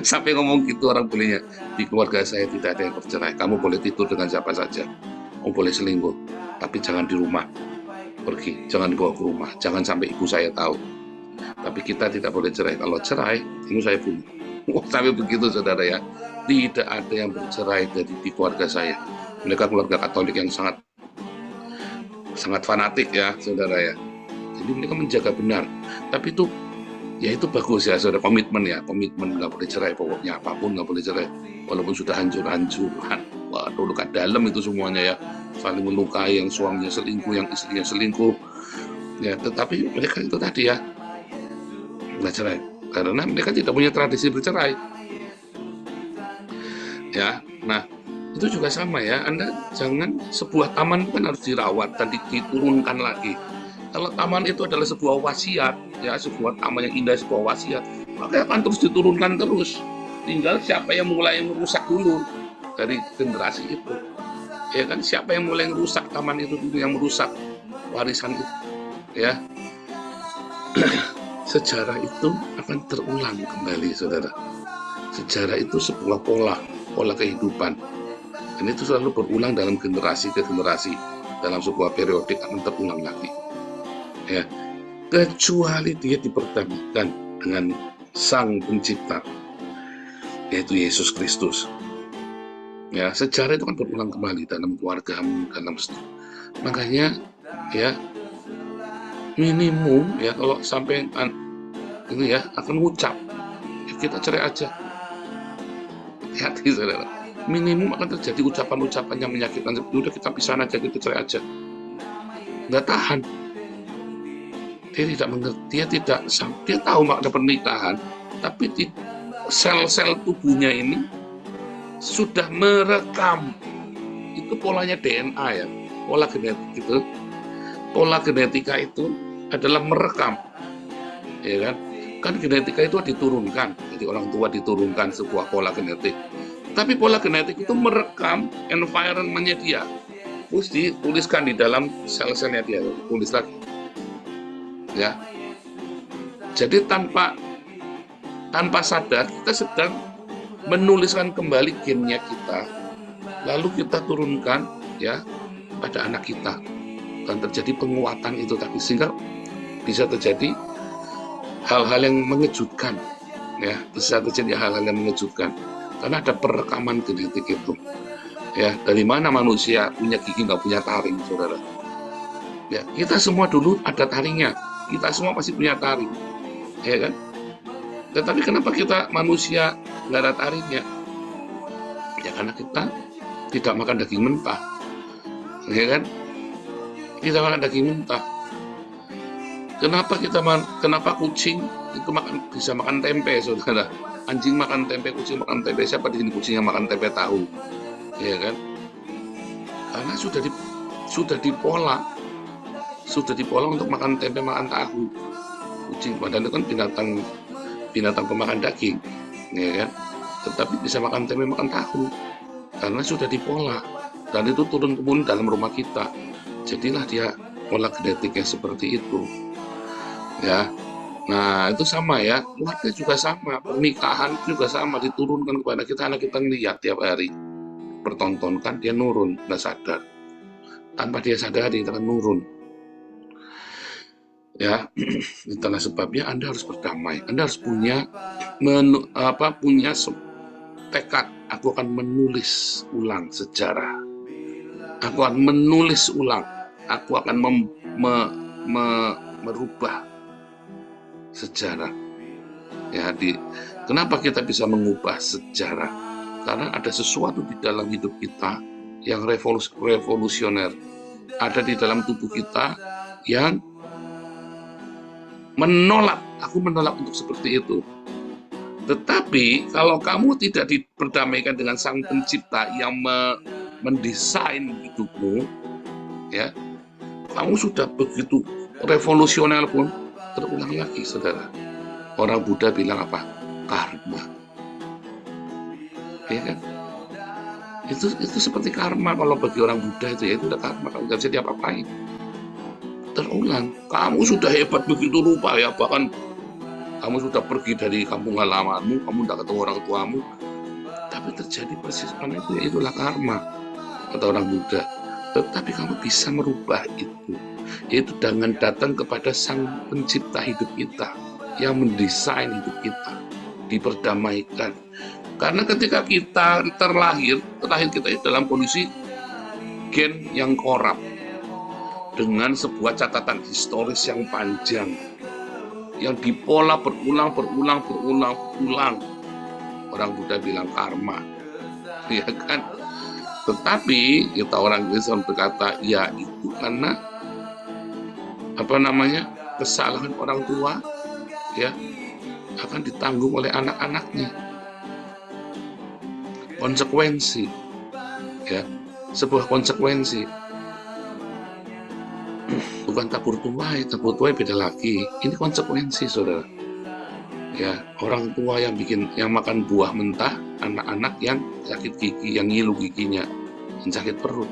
Sampai ngomong gitu orang bulenya. Di keluarga saya tidak ada yang bercerai. Kamu boleh tidur dengan siapa saja. Kamu boleh selingkuh. Tapi jangan di rumah. Pergi, jangan dibawa ke rumah. Jangan sampai ibu saya tahu. Tapi kita tidak boleh cerai. Kalau cerai, kamu saya bunuh. Sampai begitu, saudara ya. Tidak ada yang bercerai di keluarga saya. Mereka keluarga Katolik yang sangat fanatik ya, saudara ya. Jadi mereka menjaga benar. Tapi itu, ya itu bagus ya, saudara. Komitmen nggak boleh cerai. Pokoknya apapun nggak boleh cerai. Walaupun sudah hancur-hancuran. Waduh, luka dalam itu semuanya ya. Saling melukai, yang suaminya selingkuh, yang istrinya selingkuh. Ya, tetapi mereka itu tadi ya, nggak cerai. Karena mereka tidak punya tradisi bercerai. Ya, nah Itu juga sama ya, Anda jangan, sebuah taman kan harus dirawat dan diturunkan lagi. Kalau taman itu adalah sebuah wasiat, ya sebuah taman yang indah, sebuah wasiat, maka akan terus diturunkan terus. Tinggal siapa yang mulai merusak dulu dari generasi itu. Ya kan, siapa yang mulai merusak taman itu dulu, yang merusak warisan itu, ya. Sejarah itu akan terulang kembali, saudara. Sejarah itu sebuah pola kehidupan. Dan itu selalu berulang dalam generasi ke generasi. Dalam sebuah periodik akan terulang lagi. Ya, kecuali dia diperdamaikan dengan Sang Pencipta, yaitu Yesus Kristus. Ya, sejarah itu kan berulang kembali dalam keluargamu, dalam makanya ya minimum ya kalau sampai ini ya akan ngucap ya, kita cerai aja. Hati-hati saudara. Minimum akan terjadi ucapan-ucapan yang menyakitkan. Udah kita pisahan aja, kita cerai aja. Nggak tahan. Dia tidak mengerti, dia tahu makna pernikahan, tapi di sel-sel tubuhnya ini sudah merekam. Itu polanya DNA ya, pola genetik itu. Pola genetika itu adalah merekam, ya kan? Kan genetika itu diturunkan, jadi orang tua diturunkan sebuah pola genetik. Tapi pola genetik itu merekam environment-nya dia. Terus dituliskan di dalam sel-selnya dia, tulis lagi. Ya. Jadi tanpa sadar kita sedang menuliskan kembali gennya kita, lalu kita turunkan ya pada anak kita, dan terjadi penguatan itu tadi, sehingga bisa terjadi hal-hal yang mengejutkan, ya bisa terjadi hal-hal yang mengejutkan karena ada perekaman genetik itu. Ya, dari mana manusia punya gigi nggak punya taring, saudara? Ya, kita semua dulu ada taringnya, kita semua pasti punya taring, ya kan? Tetapi kenapa kita manusia nggak ada taringnya? Ya karena kita tidak makan daging mentah, ya kan? Kita makan daging mentah. Kenapa kucing itu bisa makan tempe, saudara? Anjing makan tempe, kucing makan tempe. Siapa di sini kucing yang makan tempe tahu? Ya kan? Karena sudah dipola untuk makan tempe, makan tahu. Kucing padahal itu kan binatang pemakan daging, ya kan? Tetapi bisa makan tempe, makan tahu karena sudah dipola, dan itu turun temurun dalam rumah kita. Jadilah dia pola genetiknya seperti itu. Ya, nah itu sama ya, keluarga juga sama, pernikahan juga sama, diturunkan kepada kita. Anak kita ngeliat tiap hari, pertontonkan, dia nurun, nggak sadar, tanpa dia sadari dia akan nurun. Ya, itulah sebabnya Anda harus berdamai. Anda harus punya tekad. Aku akan menulis ulang sejarah. Aku akan menulis ulang. Aku akan merubah sejarah. Ya, kenapa kita bisa mengubah sejarah? Karena ada sesuatu di dalam hidup kita yang revolusioner. Ada di dalam tubuh kita yang menolak. Aku menolak untuk seperti itu. Tetapi kalau kamu tidak diperdamaikan dengan Sang Pencipta yang mendesain hidupmu, ya, kamu sudah begitu revolusioner pun terulang lagi, saudara. Orang Buddha bilang apa? Karma. Ya kan? Itu seperti karma kalau bagi orang Buddha itu, ya itu udah karma, kalau nggak bisa diapa-apain. Terulang. Kamu sudah hebat begitu rupa ya, bahkan kamu sudah pergi dari kampung halamanmu, kamu tidak ketemu orang tuamu, tapi terjadi persis karena itu, ya itulah karma, kata orang Buddha. Tetapi kamu bisa merubah itu, yaitu dengan datang kepada Sang Pencipta hidup kita, yang mendesain hidup kita, diperdamaikan. Karena ketika kita terlahir kita dalam kondisi gen yang korup, dengan sebuah catatan historis yang panjang, yang dipola berulang. Orang Buddha bilang karma, ya kan? Tetapi kita orang Kristen berkata, ya itu karena kesalahan orang tua, ya akan ditanggung oleh anak-anaknya. Konsekuensi, ya, sebuah konsekuensi. Bukan tabur tuai beda lagi. Ini konsekuensi, saudara. Ya, orang tua yang makan buah mentah, anak-anak yang sakit gigi, yang ngilu giginya, yang sakit perut.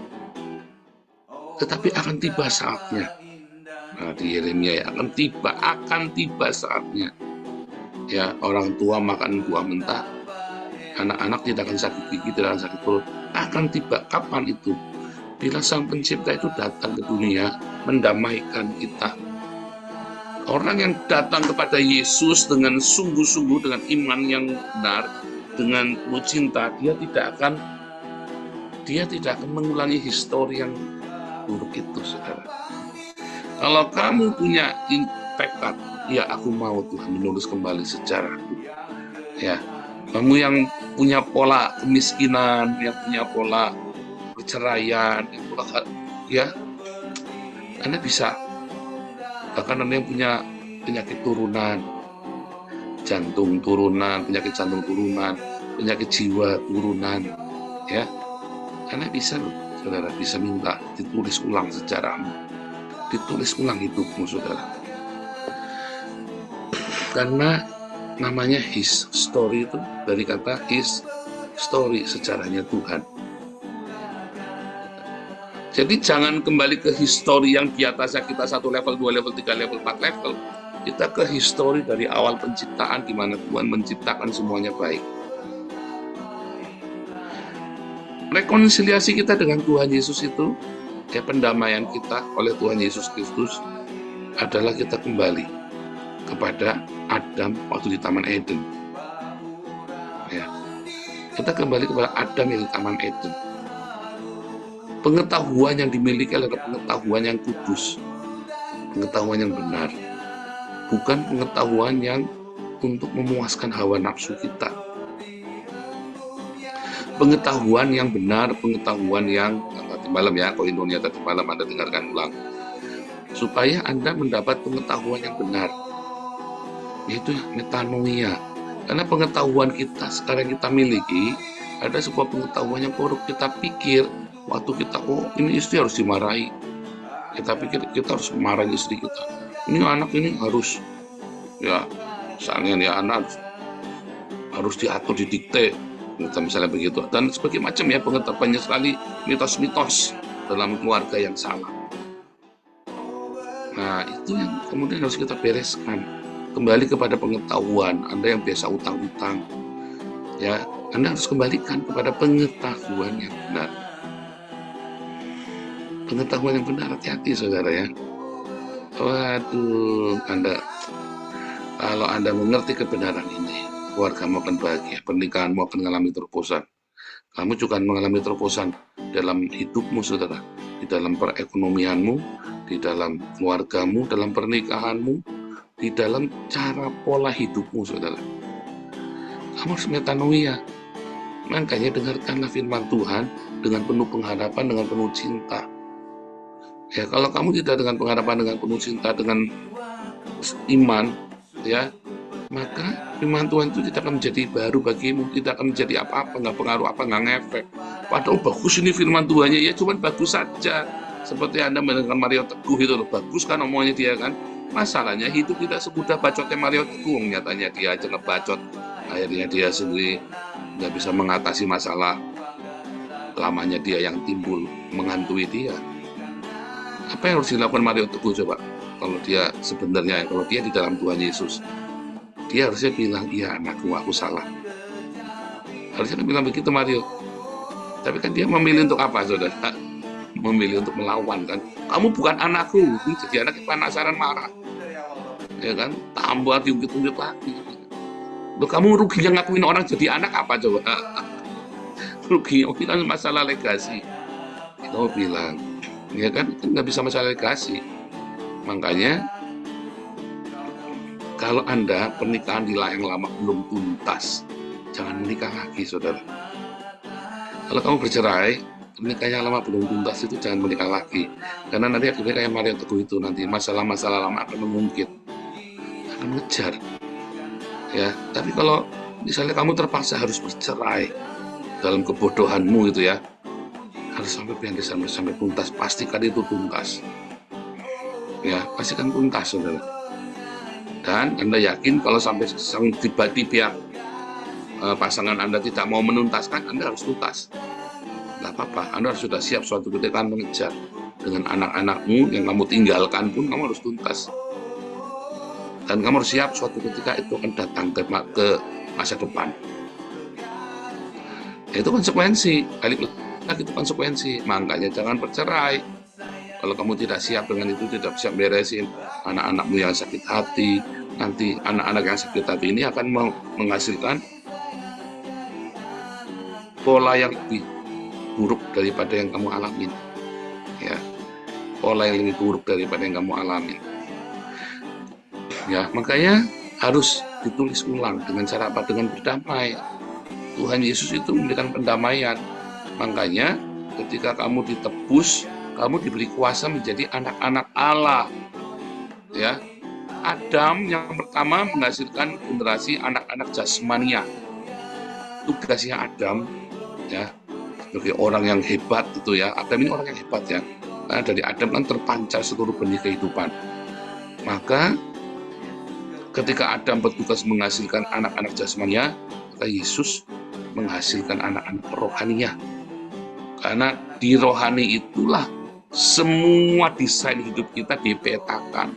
Tetapi akan tiba saatnya. Nah, di Yeremia ya, akan tiba saatnya. Ya, orang tua makan buah mentah, anak-anak tidak akan sakit gigi, tidak akan sakit perut. Akan tiba. Kapan itu? Bila Sang Pencipta itu datang ke dunia mendamaikan kita. Orang yang datang kepada Yesus dengan sungguh-sungguh, dengan iman yang benar, dengan penuh cinta, dia tidak akan mengulangi histori yang buruk itu, saudara. Kalau kamu punya tekad, ya aku mau Tuhan menulis kembali sejarahku. Ya, kamu yang punya pola kemiskinan, yang punya pola perceraian, ya, Anda bisa. Bahkan Anda yang punya penyakit turunan, jantung turunan, penyakit jantung turunan, penyakit jiwa turunan, ya, Anda bisa loh, saudara, bisa minta ditulis ulang sejarahmu, ditulis ulang hidupmu, saudara. Karena namanya his story itu dari kata his story, sejarahnya Tuhan. Jadi jangan kembali ke histori yang di atasnya kita 1 level, 2 level, 3 level, 4 level. Kita ke histori dari awal penciptaan di mana Tuhan menciptakan semuanya baik. Rekonsiliasi kita dengan Tuhan Yesus itu, pendamaian kita oleh Tuhan Yesus Kristus adalah kita kembali kepada Adam waktu di Taman Eden. Ya. Kita kembali kepada Adam yang di Taman Eden. Pengetahuan yang dimiliki adalah pengetahuan yang kudus, pengetahuan yang benar, bukan pengetahuan yang untuk memuaskan hawa nafsu kita. Pengetahuan yang benar, pengetahuan yang tadi malam ya, koinonia tadi malam Anda dengarkan ulang, supaya Anda mendapat pengetahuan yang benar, yaitu metanoia. Karena pengetahuan kita sekarang kita miliki ada sebuah pengetahuan yang buruk. Kita pikir waktu kita, oh ini istri harus dimarahi, kita pikir kita harus memarahi istri kita. Ini anak ini harus, ya misalnya ya anak harus diatur, didikte, misalnya begitu. Dan sebagai macam ya banyak sekali mitos-mitos dalam keluarga yang salah. Nah itu yang kemudian harus kita bereskan. Kembali kepada pengetahuan. Anda yang biasa utang-utang, ya Anda harus kembalikan kepada pengetahuan yang benar. Pengetahuan yang benar, hati-hati saudara ya. Waduh, kalau Anda mengerti kebenaran ini, keluargamu akan bahagia, pernikahanmu akan mengalami terobosan. Kamu juga akan mengalami terobosan dalam hidupmu, saudara. Di dalam perekonomianmu, di dalam keluargamu, dalam pernikahanmu, di dalam cara pola hidupmu, saudara. Kamu harus metanoia. Makanya dengarkanlah firman Tuhan dengan penuh pengharapan, dengan penuh cinta. Ya, kalau kamu tidak dengan pengharapan, dengan penuh cinta, dengan iman, ya, maka firman Tuhan itu tidak akan menjadi baru bagimu, tidak akan menjadi apa-apa, nggak pengaruh apa, nggak ngefek. Padahal bagus ini firman Tuhannya, ya cuman bagus saja. Seperti Anda mendengar Mario Teguh itu loh, bagus kan omongannya dia kan. Masalahnya hidup tidak semudah bacotnya Mario Teguh, nyatanya dia aja ngebacot, akhirnya dia sendiri nggak bisa mengatasi masalah lamanya dia yang timbul menghantui dia. Apa yang harus dilakukan Mario Teguh coba? Kalau dia sebenarnya, kalau dia di dalam Tuhan Yesus, dia harusnya bilang, iya anakku, aku salah. Harusnya bilang begitu Mario. Tapi kan dia memilih untuk apa, saudara? Memilih untuk melawan kan. Kamu bukan anakku. Jadi anak penasaran marah. Ya kan? Tambah diungkit-ungkit lagi. Loh, kamu ruginya ngakuin orang jadi anak apa coba? Ruginya kan masalah legasi. Kamu bilang, ya kan nggak bisa masalah legasi. Makanya kalau Anda pernikahan di yang lama belum tuntas, jangan menikah lagi, saudara. Kalau kamu bercerai, pernikahan yang lama belum tuntas itu jangan menikah lagi. Karena nanti akhirnya kayak Mario Teguh itu, nanti masalah-masalah lama akan mengungkit, akan mengejar. Ya, tapi kalau misalnya kamu terpaksa harus bercerai dalam kebodohanmu itu ya, harus sampai beres, sampai tuntas. Pastikan itu tuntas. Ya, pastikan tuntas, saudara. Dan Anda yakin kalau sampai tiba di pihak pasangan Anda tidak mau menuntaskan, Anda harus tuntas. Nggak apa-apa, Anda sudah siap suatu ketika mengejar. Dengan anak-anakmu yang kamu tinggalkan pun kamu harus tuntas. Dan kamu harus siap suatu ketika itu akan datang ke masa depan. Itu konsekuensi, balik lagi itu konsekuensi. Makanya jangan bercerai. Kalau kamu tidak siap dengan itu, tidak siap beresin anak-anakmu yang sakit hati, nanti anak-anak yang sakit hati ini akan menghasilkan pola yang lebih buruk daripada yang kamu alamin. Ya, pola yang lebih buruk daripada yang kamu alamin. Ya, makanya harus ditulis ulang dengan cara apa? Dengan berdamai. Tuhan Yesus itu memberikan pendamaian. Makanya ketika kamu ditebus, kamu diberi kuasa menjadi anak-anak Allah. Ya, Adam yang pertama menghasilkan generasi anak-anak jasmania. Tugasnya Adam, ya, sebagai orang yang hebat itu ya. Adam ini orang yang hebat ya. Karena dari Adam kan terpancar seluruh benih kehidupan. Maka ketika Adam bertugas menghasilkan anak-anak jasmania, maka Yesus menghasilkan anak-anak rohaninya. Karena di rohani itulah semua desain hidup kita dipetakan,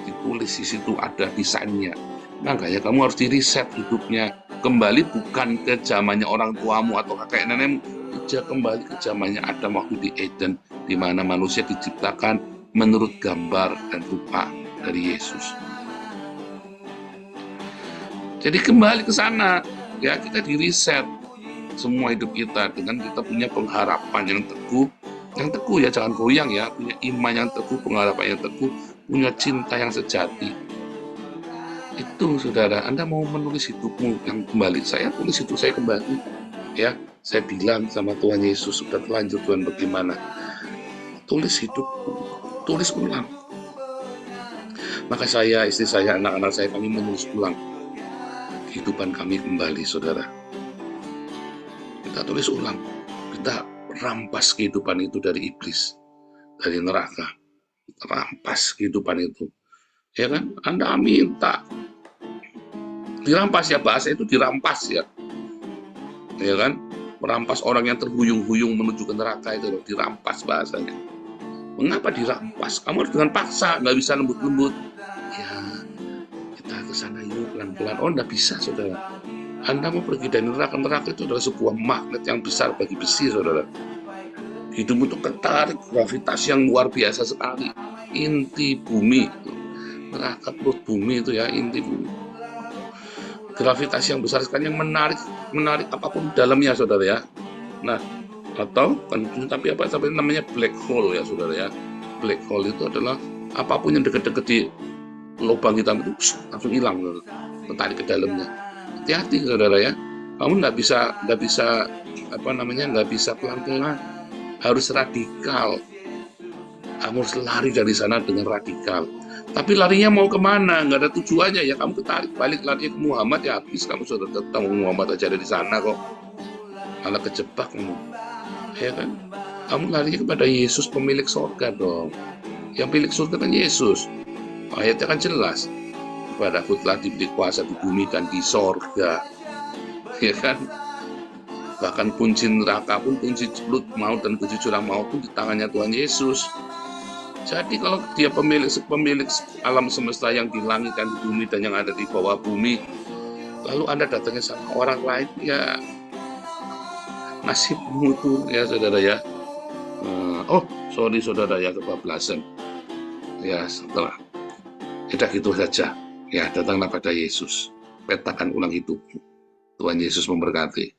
ditulis di situ, ada desainnya. Makanya kamu harus diriset hidupnya kembali, bukan ke zamannya orang tuamu atau kakek nenekmu, kembali ke zamannya Adam waktu di Eden, di mana manusia diciptakan menurut gambar dan rupa dari Yesus. Jadi kembali ke sana, ya, kita diriset semua hidup kita dengan kita punya pengharapan yang teguh ya, jangan goyang ya, punya iman yang teguh, pengharapan yang teguh, punya cinta yang sejati. Itu saudara, Anda mau menulis hidupmu yang kembali, saya tulis itu, saya kembali. Ya, saya bilang sama Tuhan Yesus, sudah terlanjur Tuhan bagaimana? Tulis hidupmu, tulis ulang. Maka saya, istri saya, anak-anak saya, kami menulis ulang kehidupan kami kembali, saudara. Kita tulis ulang, kita rampas kehidupan itu dari iblis, dari neraka. Rampas kehidupan itu, ya kan? Anda minta dirampas ya, bahasa itu dirampas ya, ya kan? Merampas orang yang terhuyung-huyung menuju ke neraka itu loh, dirampas bahasanya. Mengapa dirampas? Kamu harus dengan paksa, nggak bisa lembut-lembut. Ya, kita ke sana yuk pelan-pelan. Oh, nggak bisa, saudara. Anda mau pergi dari neraka, neraka itu adalah sebuah magnet yang besar bagi besi, saudara. Hidupmu itu ketarik gravitasi yang luar biasa sekali. Inti bumi, neraka perut bumi itu ya, inti bumi. Gravitasi yang besar sekali yang menarik apapun dalamnya, saudara ya. Nah, atau kan tapi apa sampai namanya black hole ya, saudara ya. Black hole itu adalah apapun yang dekat-dekat di lubang hitam itu langsung hilang, saudara. Tertarik ke dalamnya. Hati-hati, saudara ya. Kamu nggak bisa pelan-pelan. Harus radikal. Kamu harus lari dari sana dengan radikal. Tapi larinya mau kemana? Nggak ada tujuannya ya. Kamu ketarik balik lari ke Muhammad ya habis. Kamu sudah tetap Muhammad aja ada di sana kok. Malah kejebak kamu. Ya kan? Kamu larinya kepada Yesus pemilik surga dong. Yang pemilik surga kan Yesus. Ayatnya kan jelas. Kepadaku telah diberi kuasa di bumi dan di surga. Ya kan? Bahkan kunci neraka pun, kunci celut maut dan kunci jurang maut pun di tangannya Tuhan Yesus. Jadi kalau dia pemilik alam semesta yang di langit dan di bumi dan yang ada di bawah bumi, lalu Anda datangnya sama orang lain, ya nasibmu itu ya, saudara ya. Saudara ya, kebablasan. Ya, setelah kita gitu saja. Ya, datanglah pada Yesus. Petakan ulang hidupmu. Tuhan Yesus memberkati.